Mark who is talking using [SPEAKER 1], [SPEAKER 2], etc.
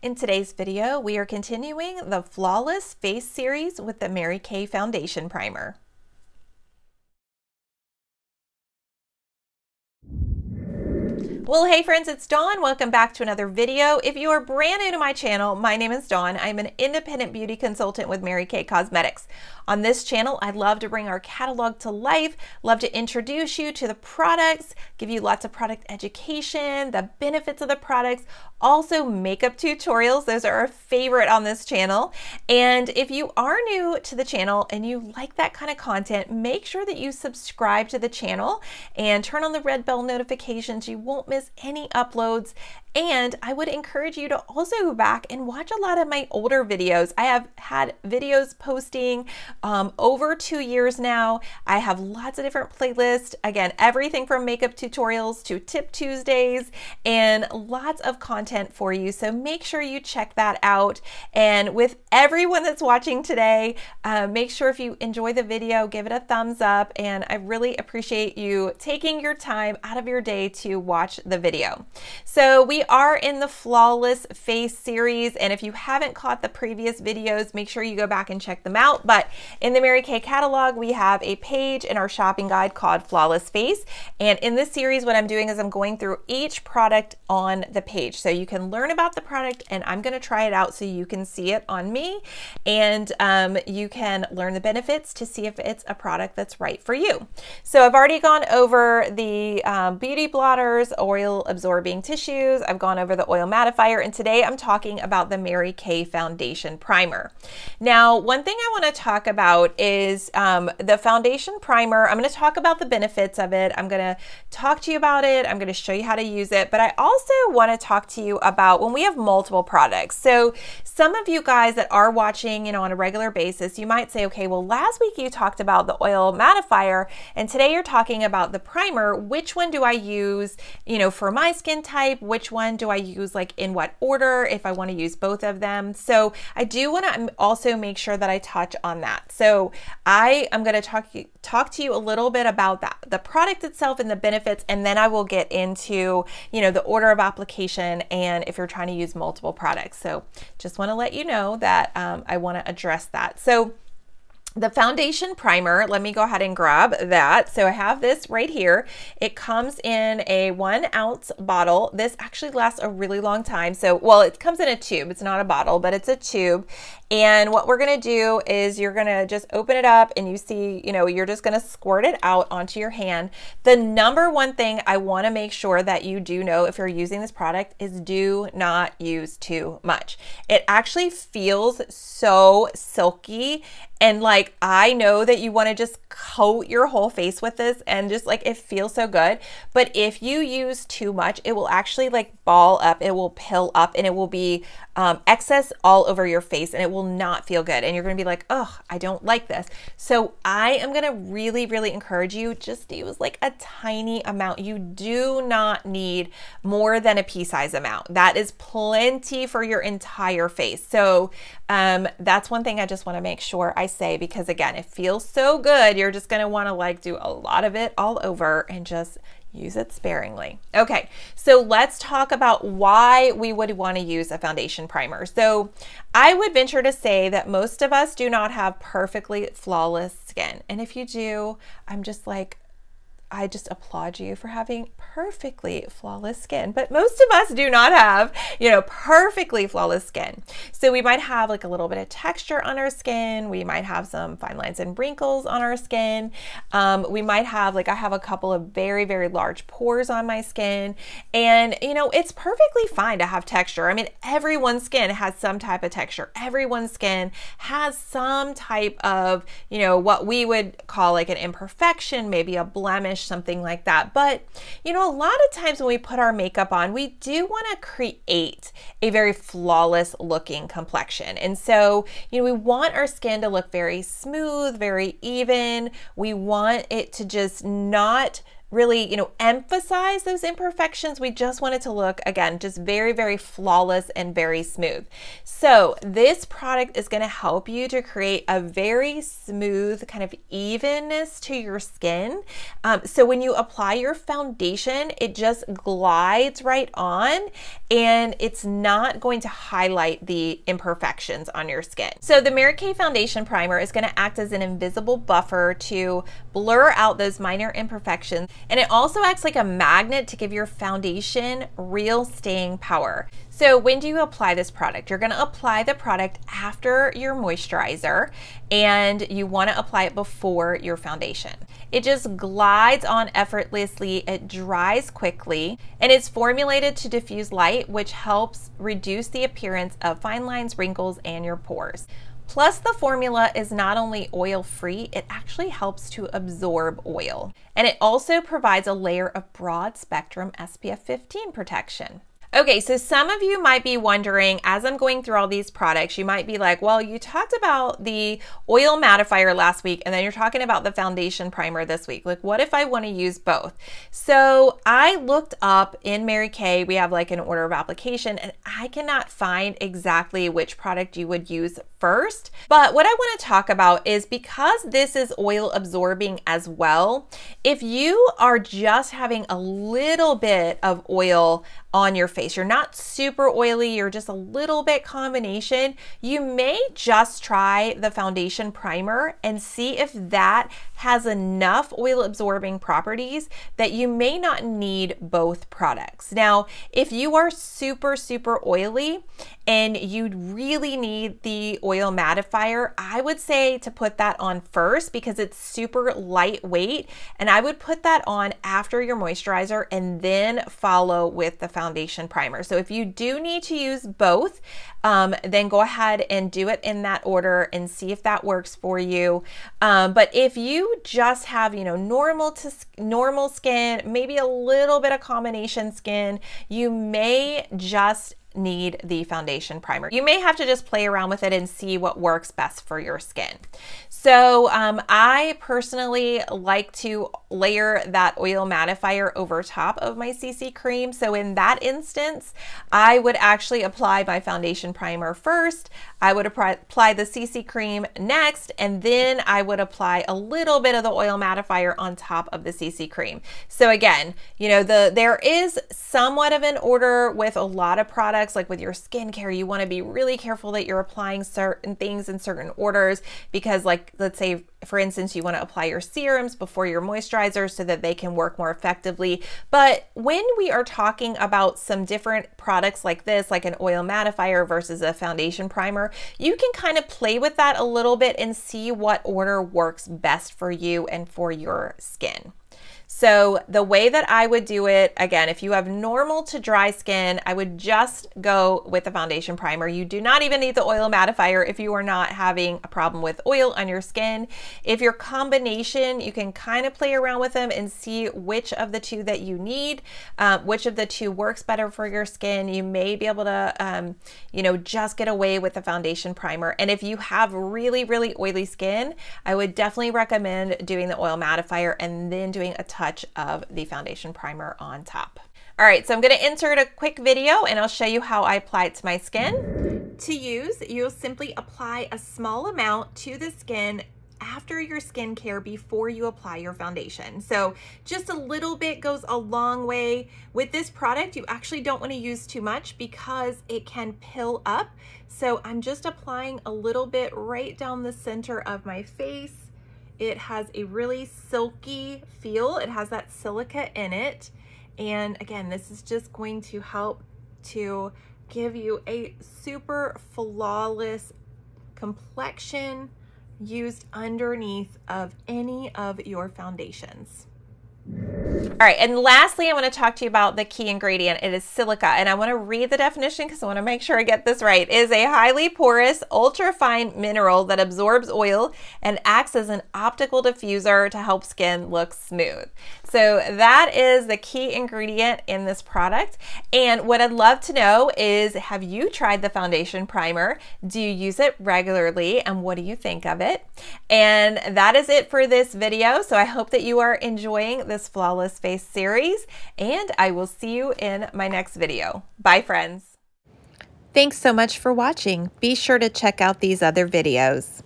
[SPEAKER 1] In today's video, we are continuing the Flawless Face series with the Mary Kay Foundation Primer. Well, hey friends, it's Dawn. Welcome back to another video. If you are brand new to my channel, my name is Dawn. I'm an independent beauty consultant with Mary Kay Cosmetics. On this channel, I love to bring our catalog to life, love to introduce you to the products, give you lots of product education, the benefits of the products, also makeup tutorials. Those are our favorite on this channel. And if you are new to the channel and you like that kind of content, make sure that you subscribe to the channel and turn on the red bell notifications. You won't miss any uploads. And I would encourage you to also go back and watch a lot of my older videos. I have had videos posting over 2 years now. I have lots of different playlists. Again, everything from makeup tutorials to Tip Tuesdays and lots of content for you. So make sure you check that out. And with everyone that's watching today, make sure if you enjoy the video, give it a thumbs up. And I really appreciate you taking your time out of your day to watch the video. So we are in the Flawless Face series, and if you haven't caught the previous videos, make sure you go back and check them out. But in the Mary Kay catalog, we have a page in our shopping guide called Flawless Face, and in this series what I'm doing is I'm going through each product on the page so you can learn about the product, and I'm going to try it out so you can see it on me, and you can learn the benefits to see if it's a product that's right for you. So I've already gone over the beauty blotters, oil absorbing tissues, I've gone over the oil mattifier, and today I'm talking about the Mary Kay Foundation Primer. Now, one thing I want to talk about is the foundation primer. I'm going to talk about the benefits of it. I'm going to talk to you about it. I'm going to show you how to use it, but I also want to talk to you about when we have multiple products. So some of you guys that are watching, on a regular basis, you might say, okay, well, last week you talked about the oil mattifier, and today you're talking about the primer. Which one do I use, for my skin type? Which one do I use, like in what order, if I want to use both of them? So I do want to also make sure that I touch on that. So I am going to talk to you a little bit about that, the product itself and the benefits, and then I will get into, the order of application and if you're trying to use multiple products. So just want to let you know that I want to address that. So the foundation primer, let me go ahead and grab that. So I have this right here. It comes in a 1 ounce bottle. This actually lasts a really long time. So, well, it comes in a tube. It's not a bottle, but it's a tube. And what we're going to do is you're going to just open it up and you see, you're just going to squirt it out onto your hand. The number one thing I want to make sure that you do know if you're using this product is do not use too much. It actually feels so silky, and like, I know that you want to just coat your whole face with this and just like, it feels so good. But if you use too much, it will actually like ball up, it will pill up, and it will be excess all over your face, and it will not feel good. And you're going to be like, oh, I don't like this. So I am going to really, really encourage you just to use like a tiny amount. You do not need more than a pea size amount. That is plenty for your entire face. So that's one thing I just want to make sure I say, because again, it feels so good. You're just going to want to like do a lot of it all over and just use it sparingly. Okay, so let's talk about why we would want to use a foundation primer. So I would venture to say that most of us do not have perfectly flawless skin. And if you do, I just applaud you for having perfectly flawless skin. But most of us do not have, perfectly flawless skin. So we might have like a little bit of texture on our skin. We might have some fine lines and wrinkles on our skin. We might have, like I have a couple of very, very large pores on my skin. And, it's perfectly fine to have texture. I mean, everyone's skin has some type of texture. Everyone's skin has some type of, what we would call like an imperfection, maybe a blemish, something like that. But a lot of times when we put our makeup on, we do want to create a very flawless looking complexion. And so, we want our skin to look very smooth, very even. We want it to just not really, emphasize those imperfections. We just want it to look, again, just very, very flawless and very smooth. So this product is going to help you to create a very smooth kind of evenness to your skin. So when you apply your foundation, it just glides right on and it's not going to highlight the imperfections on your skin. So the Mary Kay Foundation Primer is going to act as an invisible buffer to blur out those minor imperfections. And it also acts like a magnet to give your foundation real staying power. So when do you apply this product? You're going to apply the product after your moisturizer, and you want to apply it before your foundation. It just glides on effortlessly, it dries quickly, and it's formulated to diffuse light, which helps reduce the appearance of fine lines, wrinkles, and your pores. Plus, the formula is not only oil-free, it actually helps to absorb oil. And it also provides a layer of broad-spectrum SPF 15 protection. Okay, so some of you might be wondering, as I'm going through all these products, you might be like, well, you talked about the oil mattifier last week, and then you're talking about the foundation primer this week. Like, what if I want to use both? So I looked up in Mary Kay, we have like an order of application, and I cannot find exactly which product you would use first. But what I want to talk about is, because this is oil absorbing as well, if you are just having a little bit of oil on your face, you're not super oily, you're just a little bit combination, you may just try the foundation primer and see if that has enough oil absorbing properties that you may not need both products. Now, if you are super, super oily and you really need the oil mattifier, I would say to put that on first because it's super lightweight, and I would put that on after your moisturizer and then follow with the foundation primer. So if you do need to use both, then go ahead and do it in that order and see if that works for you. But if you just have, normal skin, maybe a little bit of combination skin, you may just need the foundation primer. You may have to just play around with it and see what works best for your skin. So I personally like to layer that oil mattifier over top of my CC cream. So in that instance, I would actually apply my foundation primer first. I would apply the CC cream next, and then I would apply a little bit of the oil mattifier on top of the CC cream. So again, there is somewhat of an order with a lot of products. Like with your skincare, you want to be really careful that you're applying certain things in certain orders, because like, let's say for instance, you want to apply your serums before your moisturizer so that they can work more effectively. But when we are talking about some different products like this, like an oil mattifier versus a foundation primer, you can kind of play with that a little bit and see what order works best for you and for your skin. So the way that I would do it, again, if you have normal to dry skin, I would just go with the foundation primer. You do not even need the oil mattifier if you are not having a problem with oil on your skin. If your combination, you can kind of play around with them and see which of the two that you need, which of the two works better for your skin. You may be able to, just get away with the foundation primer. And if you have really, really oily skin, I would definitely recommend doing the oil mattifier and then doing a touch of the foundation primer on top. All right, so I'm going to insert a quick video and I'll show you how I apply it to my skin. To use, you'll simply apply a small amount to the skin after your skincare before you apply your foundation. So just a little bit goes a long way. With this product, you actually don't want to use too much because it can pill up. So I'm just applying a little bit right down the center of my face. It has a really silky feel. It has that silica in it. And again, this is just going to help to give you a super flawless complexion used underneath of any of your foundations. All right, and lastly, I want to talk to you about the key ingredient. It is silica, and I want to read the definition because I want to make sure I get this right. It is a highly porous, ultra-fine mineral that absorbs oil and acts as an optical diffuser to help skin look smooth. So that is the key ingredient in this product. And what I'd love to know is, have you tried the foundation primer? Do you use it regularly? And what do you think of it? And that is it for this video. So I hope that you are enjoying this Flawless Face series, and I will see you in my next video. Bye, friends. Thanks so much for watching. Be sure to check out these other videos.